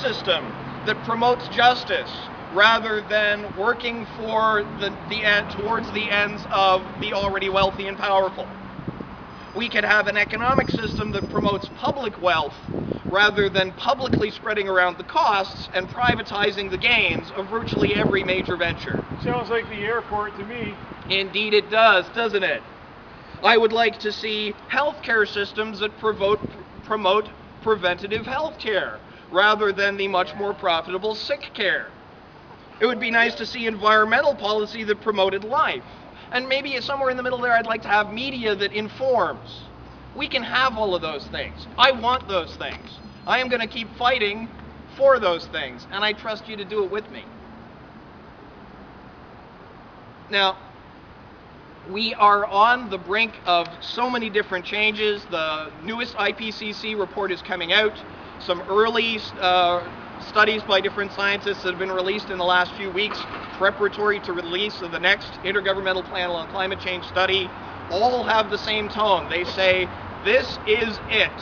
system that promotes justice rather than working for towards the ends of the already wealthy and powerful. We could have an economic system that promotes public wealth rather than publicly spreading around the costs and privatizing the gains of virtually every major venture. Sounds like the airport to me. Indeed it does, doesn't it? I would like to see healthcare systems that promote preventative healthcare rather than the much more profitable sick care. It would be nice to see environmental policy that promoted life. And maybe somewhere in the middle there, I'd like to have media that informs. We can have all of those things. I want those things. I am going to keep fighting for those things, and I trust you to do it with me. Now, we are on the brink of so many different changes. The newest IPCC report is coming out. Some early studies by different scientists that have been released in the last few weeks, preparatory to release of the next Intergovernmental Panel on Climate Change study, all have the same tone. They say, this is it.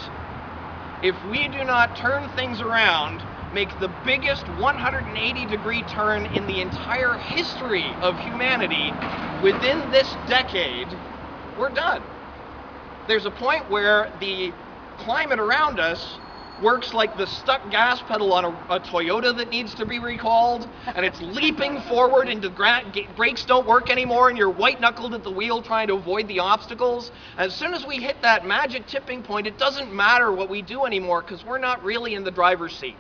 If we do not turn things around, make the biggest 180-degree turn in the entire history of humanity within this decade, we're done. There's a point where the climate around us works like the stuck gas pedal on a Toyota that needs to be recalled, and it's leaping forward and the brakes don't work anymore, and you're white-knuckled at the wheel trying to avoid the obstacles. As soon as we hit that magic tipping point, it doesn't matter what we do anymore because we're not really in the driver's seat.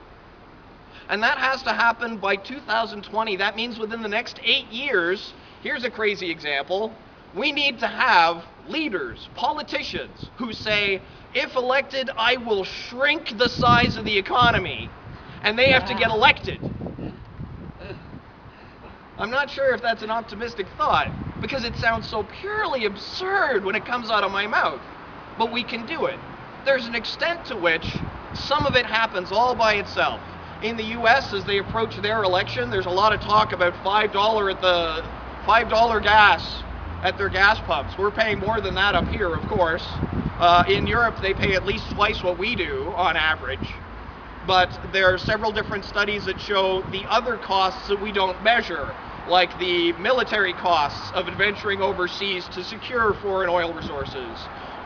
And that has to happen by 2020. That means within the next 8 years, here's a crazy example, we need to have leaders, politicians, who say, if elected, I will shrink the size of the economy, and they have to get elected. I'm not sure if that's an optimistic thought, because it sounds so purely absurd when it comes out of my mouth, but we can do it. There's an extent to which some of it happens all by itself. In the US, as they approach their election, there's a lot of talk about $5 gas at their gas pumps. We're paying more than that up here, of course. In Europe, they pay at least twice what we do on average. But there are several different studies that show the other costs that we don't measure, like the military costs of adventuring overseas to secure foreign oil resources,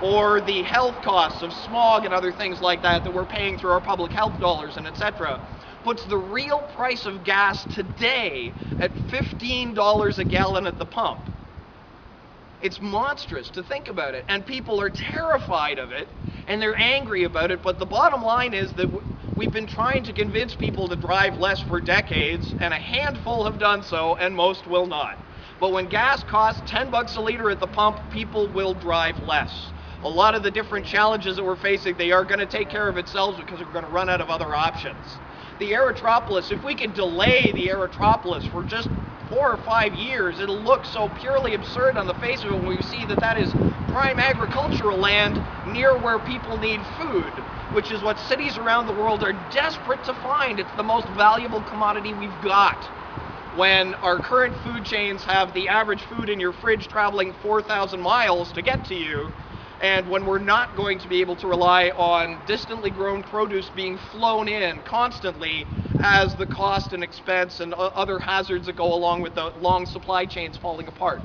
or the health costs of smog and other things like that that we're paying through our public health dollars and etc. Puts the real price of gas today at $15 a gallon at the pump. It's monstrous to think about it, and people are terrified of it, and they're angry about it, but the bottom line is that we've been trying to convince people to drive less for decades, and a handful have done so, and most will not. But when gas costs 10 bucks a liter at the pump, people will drive less. A lot of the different challenges that we're facing, they are going to take care of themselves because we're going to run out of other options. The Aerotropolis, if we could delay the Aerotropolis for just 4 or 5 years, it'll look so purely absurd on the face of it when we see that that is prime agricultural land near where people need food, which is what cities around the world are desperate to find. It's the most valuable commodity we've got. When our current food chains have the average food in your fridge traveling 4,000 miles to get to you, and when we're not going to be able to rely on distantly grown produce being flown in constantly as the cost and expense and other hazards that go along with the long supply chains falling apart.